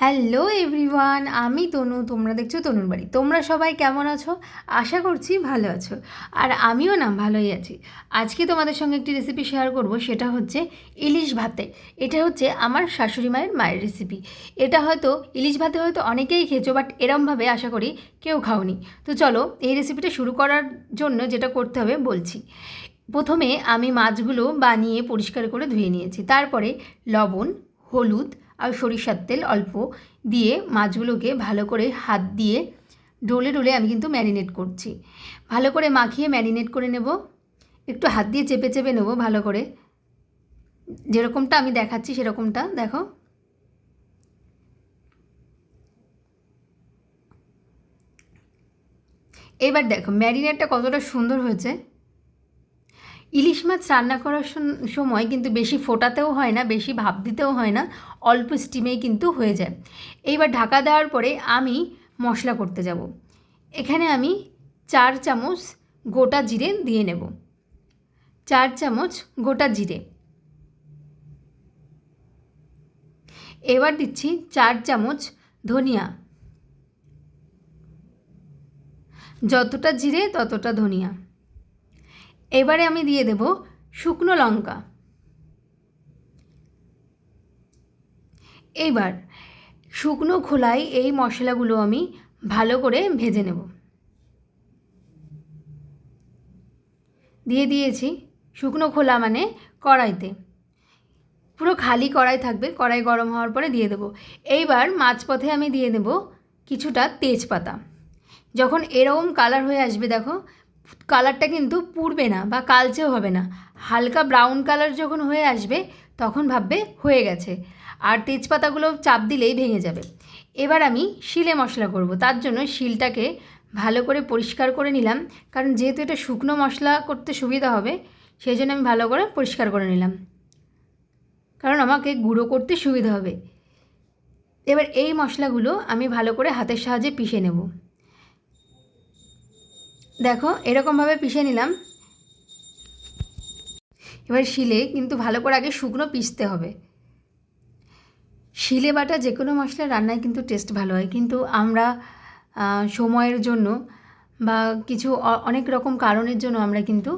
Hello everyone, আমি তনু। তোমরা দেখছো তনুর বাড়ি। তোমরা সবাই কেমন আছো? আশা করছি ভালো আছো। আর আমিও না ভালোই আছি। আজকে তোমাদের সঙ্গে একটি রেসিপি শেয়ার করব, সেটা হচ্ছে ইলিশ ভাতে। এটা হচ্ছে আমার শাশুড়ি মায়ের রেসিপি। এটা হয়তো ইলিশ ভাতে হয়তো অনেকেই খেয়েছো, বাট এরমভাবে আশা করি কেউ খাওনি। তো চলো এই রেসিপিটা শুরু করার জন্য যেটা করতে হবে বলছি। প্রথমে আমি মাছগুলো বানিয়ে পরিষ্কার করে ধুয়ে নিয়েছি। তারপরে লবণ, হলুদ আর সরিষার তেল অল্প দিয়ে মাছগুলোকে ভালো করে হাত দিয়ে ডলে ডলে আমি কিন্তু ম্যারিনেট করছি। ভালো করে মাখিয়ে ম্যারিনেট করে নেব। একটু হাত দিয়ে চেপে চেপে নেব ভালো করে, যেরকমটা আমি দেখাচ্ছি সেরকমটা দেখো। এবার দেখো ম্যারিনেটটা কতটা সুন্দর হয়েছে। ইলিশ মাছ রান্না করার সময় কিন্তু বেশি ফোটাতেও হয় না, বেশি ভাপ দিতেও হয় না, অল্প স্টিমেই কিন্তু হয়ে যায়। এইবার ঢাকা দেওয়ার পরে আমি মশলা করতে যাব। এখানে আমি 4 চামচ গোটা জিরে দিয়ে নেব। 4 চামচ গোটা জিরে। এবার দিচ্ছি 4 চামচ ধনিয়া। যতটা জিরে ততটা ধনিয়া। এবারে আমি দিয়ে দেব শুকনো লঙ্কা। এবার শুকনো খোলায় এই মশলাগুলো আমি ভালো করে ভেজে নেব। দিয়ে দিয়েছি শুকনো খোলা মানে কড়াইতে, পুরো খালি কড়াই থাকবে। কড়াই গরম হওয়ার পরে দিয়ে দেবো। এইবার মাঝপথে আমি দিয়ে দেব কিছুটা তেজপাতা। যখন এরকম কালার হয়ে আসবে, দেখো কালারটা কিন্তু পুড়বে না বা কালচেও হবে না, হালকা ব্রাউন কালার যখন হয়ে আসবে তখন ভাববে হয়ে গেছে, আর তেজপাতাগুলো চাপ দিলেই ভেঙে যাবে। এবার আমি শিলে মশলা করব। তার জন্য শিলটাকে ভালো করে পরিষ্কার করে নিলাম, কারণ যেহেতু এটা শুকনো মশলা করতে সুবিধা হবে সেই জন্য আমি ভালো করে পরিষ্কার করে নিলাম, কারণ আমাকে গুঁড়ো করতে সুবিধা হবে। এবার এই মশলাগুলো আমি ভালো করে হাতের সাহায্যে পিষে নেব। দেখো এরকমভাবে পিষে নিলাম। এবার শিলে কিন্তু ভালো করে আগে শুকনো পিষতে হবে। শিলে বাটা যে কোনো মশলা রান্নায় কিন্তু টেস্ট ভালো হয়, কিন্তু আমরা সময়ের জন্য বা কিছু অনেক রকম কারণের জন্য আমরা কিন্তু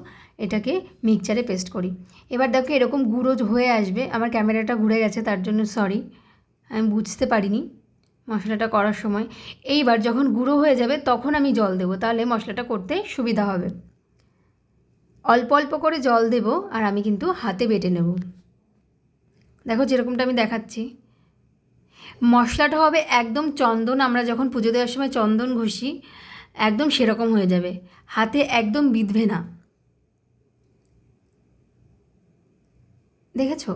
এটাকে মিক্সচারে পেস্ট করি। এবার দেখো এরকম গুঁড়ো হয়ে আসবে। আমার ক্যামেরাটা ঘুরে গেছে, তার জন্য সরি, আমি বুঝতে পারিনি মশলাটা করার সময়। এইবার যখন গুঁড়ো হয়ে যাবে তখন আমি জল দেবো, তাহলে মশলাটা করতে সুবিধা হবে। অল্প অল্প করে জল দেব আর আমি কিন্তু হাতে বেটে নেব। দেখো যেরকমটা আমি দেখাচ্ছি। মশলাটা হবে একদম চন্দন, আমরা যখন পুজো দেওয়ার সময় চন্দন ঘষি একদম সেরকম হয়ে যাবে, হাতে একদম বিঁধবে না। দেখেছো,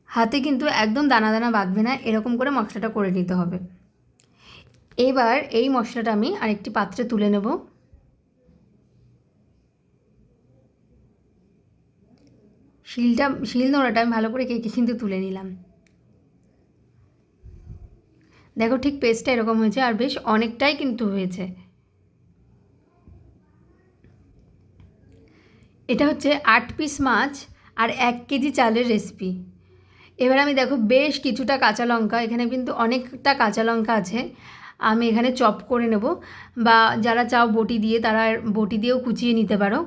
হাতে কিন্তু একদম দানা দানা বাঁধবে না। এরকম করে মশলাটা করে নিতে হবে। এবার এই মশলাটা আমি আরেকটি পাত্রে তুলে নেব। শিল নোড়াটা আমি ভালো করে কেটে কিন্তু তুলে নিলাম। দেখো ঠিক পেস্টটা এরকম হয়েছে, আর বেশ অনেকটাই কিন্তু হয়েছে। এটা হচ্ছে 8 পিস মাছ আর 1 কেজি চালের রেসিপি। এবার আমি দেখো বেশ কিছুটা কাঁচা লঙ্কা, এখানে কিন্তু অনেকটা কাঁচা লঙ্কা আছে, আমি এখানে চপ করে নেব। বা যারা চাও বটি দিয়ে, তারা বটি দিয়েও কুচিয়ে নিতে পারো।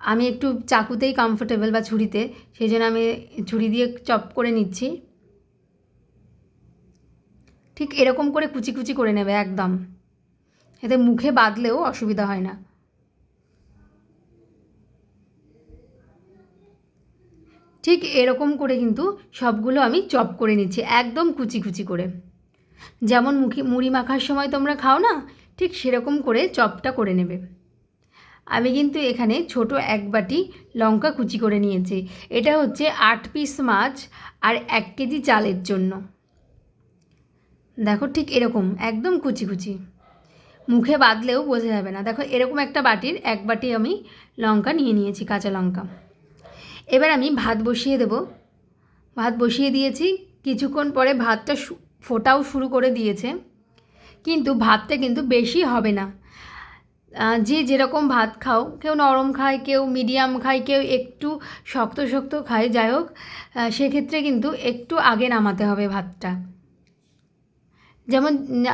আমি একটু চাকুতেই কমফোর্টেবল বা ছুরিতে, সেই জন্য আমি ছুরি দিয়ে চপ করে নিচ্ছি। ঠিক এরকম করে কুচি কুচি করে নেবে একদম, এতে মুখে বাঁধলেও অসুবিধা হয় না। ঠিক এরকম করে কিন্তু সবগুলো আমি চপ করে নিচ্ছি একদম কুচি কুচি করে। যেমন মুড়ি মাখার সময় তোমরা খাও না, ঠিক সেরকম করে চপটা করে নেবে। আমি কিন্তু এখানে ছোট 1 বাটি লঙ্কা কুচি করে নিয়েছি। এটা হচ্ছে 8 পিস মাছ আর 1 কেজি চালের জন্য। দেখো ঠিক এরকম একদম কুচি কুচি, মুখে বাঁধলেও বোঝা যাবে না। দেখো এরকম একটা বাটির 1 বাটি আমি লঙ্কা নিয়ে নিয়েছি, কাঁচা লঙ্কা। এবার আমি ভাত বসিয়ে দেব। ভাত বসিয়ে দিয়েছি। কিছুক্ষণ পরে ভাতটা ফোটাও শুরু করে দিয়েছে, কিন্তু ভাতটা কিন্তু বেশি হবে না। যে যেরকম ভাত খাও, কেউ নরম খায়, কেউ মিডিয়াম খায়, কেউ একটু শক্ত শক্ত খায়, যাই হোক সেক্ষেত্রে কিন্তু একটু আগে নামাতে হবে ভাতটা। যেমন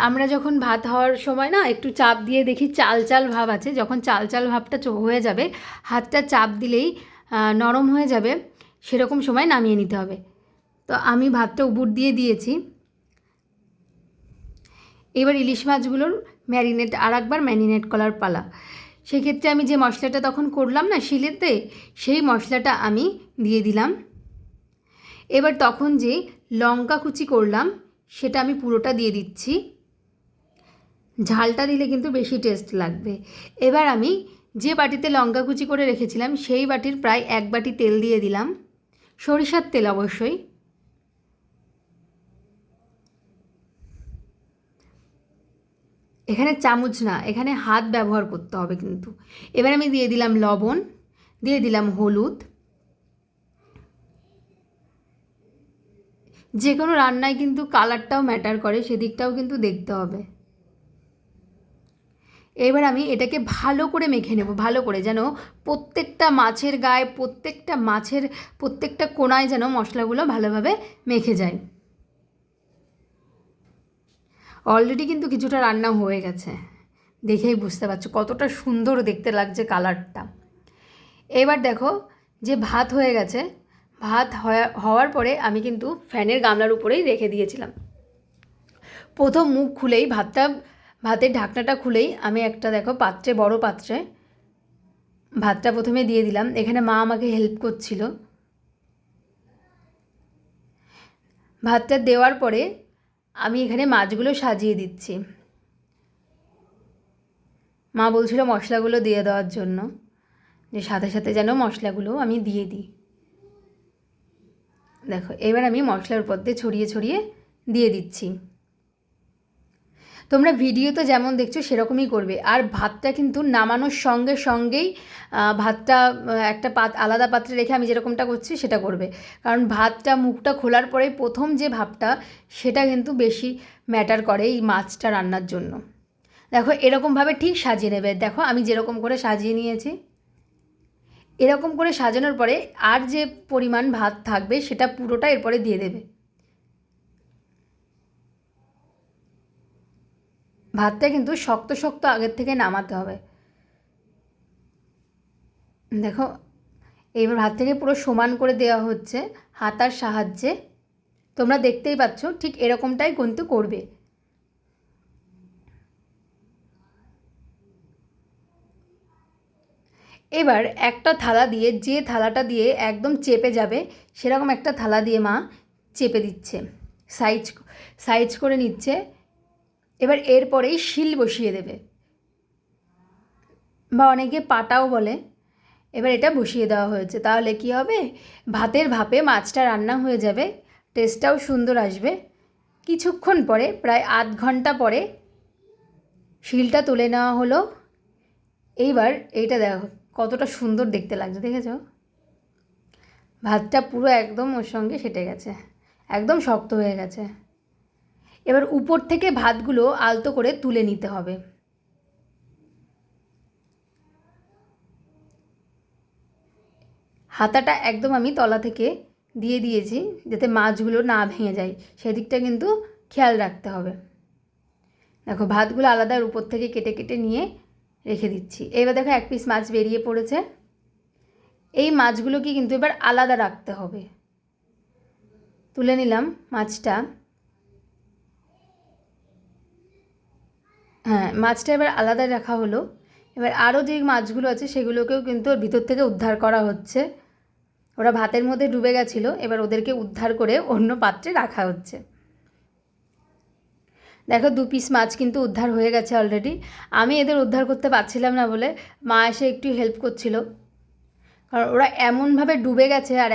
আমরা যখন ভাত হওয়ার সময় না একটু চাপ দিয়ে দেখি চাল চাল ভাব আছে, যখন চাল চাল ভাবটা হয়ে যাবে, হাতটা চাপ দিলেই নরম হয়ে যাবে, সেরকম সময় নামিয়ে নিতে হবে। তো আমি ভাতটা উপর দিয়ে দিয়েছি। এবার ইলিশ মাছগুলোর একবার ম্যারিনেট করার পালা। সেক্ষেত্রে আমি যে মশলাটা তখন করলাম না শিলেতে, সেই মশলাটা আমি দিয়ে দিলাম। এবার তখন যে লঙ্কা কুচি করলাম সেটা আমি পুরোটা দিয়ে দিচ্ছি। ঝালটা দিলে কিন্তু বেশি টেস্ট লাগবে। এবার আমি যে বাটিতে লঙ্কা কুচি করে রেখেছিলাম সেই বাটির প্রায় 1 বাটি তেল দিয়ে দিলাম, সরিষার তেল অবশ্যই। এখানে চামচ না, এখানে হাত ব্যবহার করতে হবে কিন্তু। এবার আমি দিয়ে দিলাম লবণ, দিয়ে দিলাম হলুদ। যে কোনো রান্নায় কিন্তু কালারটাও ম্যাটার করে, সেদিকটাও কিন্তু দেখতে হবে। এবার আমি এটাকে ভালো করে মেখে নেব, ভালো করে, যেন প্রত্যেকটা মাছের গায়ে, প্রত্যেকটা মাছের প্রত্যেকটা কোণায় যেন মশলাগুলো ভালোভাবে মেখে যায়। অলরেডি কিন্তু কিছুটা রান্না হয়ে গেছে, দেখেই বুঝতে পারছো কতটা সুন্দর দেখতে লাগছে কালারটা। এবার দেখো যে ভাত হয়ে গেছে, ভাত হওয়ার পরে আমি কিন্তু ফ্যানের গামলার উপরেই রেখে দিয়েছিলাম। প্রথম মুখ খুলেই ভাতের ঢাকনাটা খুলেই আমি একটা দেখো পাত্রে, বড় পাত্রে ভাতটা প্রথমে দিয়ে দিলাম। এখানে মা আমাকে হেল্প করছিল। ভাতটা দেওয়ার পরে আমি এখানে মাছগুলো সাজিয়ে দিচ্ছি। মা বলছিল মশলাগুলো দিয়ে দেওয়ার জন্য, যে সাথে সাথে যেন মশলাগুলো আমি দিয়ে দিই। দেখো এবার আমি মশলার উপর দিয়ে ছড়িয়ে ছড়িয়ে দিয়ে দিচ্ছি। তোমরা ভিডিওতে যেমন দেখছো সেরকমই করবে। আর ভাতটা কিন্তু নামানোর সঙ্গে সঙ্গেই ভাতটা একটা আলাদা পাত্রে রেখে আমি যেরকমটা করছি সেটা করবে। কারণ ভাতটা মুখটা খোলার পরে প্রথম যে ভাবটা, সেটা কিন্তু বেশি ম্যাটার করে এই মাছটা রান্নার জন্য। দেখো এরকমভাবে ঠিক সাজিয়ে নেবে। দেখো আমি যেরকম করে সাজিয়ে নিয়েছি, এরকম করে সাজানোর পরে আর যে পরিমাণ ভাত থাকবে সেটা পুরোটা এরপরে দিয়ে দেবে। ভাতটা কিন্তু শক্ত শক্ত আগের থেকে নামাতে হবে। দেখো এইবার ভাত থেকে পুরো সমান করে দেওয়া হচ্ছে হাতার সাহায্যে। তোমরা দেখতেই পাচ্ছ ঠিক এরকমটাই কিন্তু করবে। এবার একটা থালা দিয়ে, যে থালাটা দিয়ে একদম চেপে যাবে সেরকম একটা থালা দিয়ে মা চেপে দিচ্ছে, সাইজ সাইজ করে নিচ্ছে। এবার এরপরেই শিল বসিয়ে দেবে, বা অনেকে পাটাও বলে। এবার এটা বসিয়ে দেওয়া হয়েছে, তাহলে কি হবে, ভাতের ভাপে মাছটা রান্না হয়ে যাবে, টেস্টটাও সুন্দর আসবে। কিছুক্ষণ পরে, প্রায় আধ ঘন্টা পরে শিলটা তুলে নেওয়া হলো। এইবার এইটা দেখো কতটা সুন্দর দেখতে লাগছে, দেখেছো? ভাতটা পুরো একদম ওর সঙ্গে সেটে গেছে, একদম শক্ত হয়ে গেছে। এবার উপর থেকে ভাতগুলো আলতো করে তুলে নিতে হবে। হাতাটা একদম আমি তলা থেকে দিয়ে দিয়েছি যাতে মাছগুলো না ভেঙে যায়, সেদিকটা কিন্তু খেয়াল রাখতে হবে। দেখো ভাতগুলো আলাদা উপর থেকে কেটে কেটে নিয়ে রেখে দিচ্ছি। এবার দেখো 1 পিস মাছ বেরিয়ে পড়েছে। এই মাছগুলোকে কিন্তু এবার আলাদা রাখতে হবে। তুলে নিলাম মাছটা। হ্যাঁ, মাছটা এবার আলাদা রাখা হলো। এবার আরও যে মাছগুলো আছে সেগুলোকেও কিন্তু ওর ভিতর থেকে উদ্ধার করা হচ্ছে। ওরা ভাতের মধ্যে ডুবে গেছিলো, এবার ওদেরকে উদ্ধার করে অন্য পাত্রে রাখা হচ্ছে। দেখো 2 পিস মাছ কিন্তু উদ্ধার হয়ে গেছে অলরেডি। আমি এদের উদ্ধার করতে পারছিলাম না বলে মা এসে একটু হেল্প করছিল, কারণ ওরা এমনভাবে ডুবে গেছে আর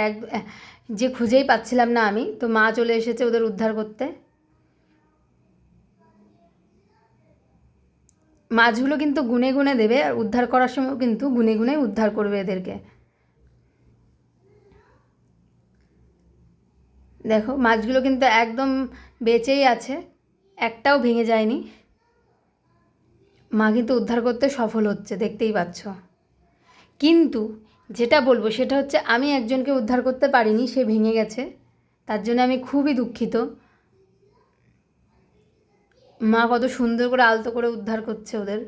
যে খুঁজেই পাচ্ছিলাম না আমি, তো মা চলে এসেছে ওদের উদ্ধার করতে। মাছগুলো কিন্তু গুনে গুনে দেবে, আর উদ্ধার করার সময় কিন্তু গুনে গুনে উদ্ধার করবে এদেরকে। দেখো মাছগুলো কিন্তু একদম বেঁচেই আছে, একটাও ভেঙে যায়নি। মা কিন্তু উদ্ধার করতে সফল হচ্ছে, দেখতেই পাচ্ছ। কিন্তু যেটা বলবো সেটা হচ্ছে আমি একজনকে উদ্ধার করতে পারিনি, সে ভেঙে গেছে, তার জন্য আমি খুবই দুঃখিত। মা কত সুন্দর করে আলতো করে উদ্ধার করছে, ওদের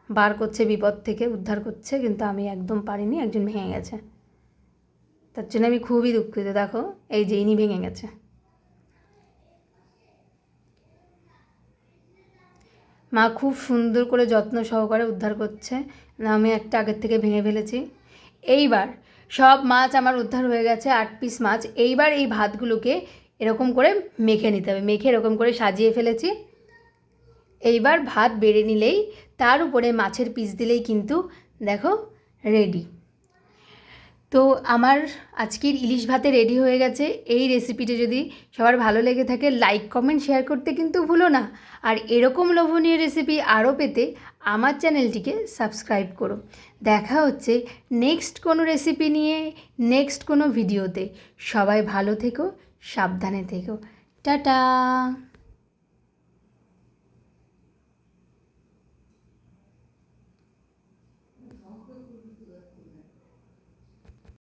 বার করছে, বিপদ থেকে উদ্ধার করছে, কিন্তু আমি একদম পারিনি, একজন ভেঙে গেছে, তার জন্য আমি খুবই দুঃখিত। দেখো এই যে ইনি ভেঙে গেছে। মা খুব সুন্দর করে যত্ন সহকারে উদ্ধার করছে। আমি একটা আগের থেকে ভেঙে ফেলেছি। এইবার সব মাছ আমার উদ্ধার হয়ে গেছে, 8 পিস মাছ। এইবার এই ভাতগুলোকে এরকম করে মেখে নিতে হবে, মেখে এরকম করে সাজিয়ে ফেলেছি। এইবার ভাত বেড়ে নিলেই তার উপরে মাছের পিস দিলেই কিন্তু দেখো রেডি। তো আমার আজকের ইলিশ ভাতে রেডি হয়ে গেছে। এই রেসিপিটা যদি সবার ভালো লেগে থাকে লাইক কমেন্ট শেয়ার করতে কিন্তু ভুলো না। আর এরকম লোভনীয় রেসিপি আরও পেতে আমার চ্যানেলটিকে সাবস্ক্রাইব করো। দেখা হচ্ছে নেক্সট কোনো রেসিপি নিয়ে, নেক্সট কোনো ভিডিওতে। সবাই ভালো থেকো, সাবধানে থেকো। টাটা।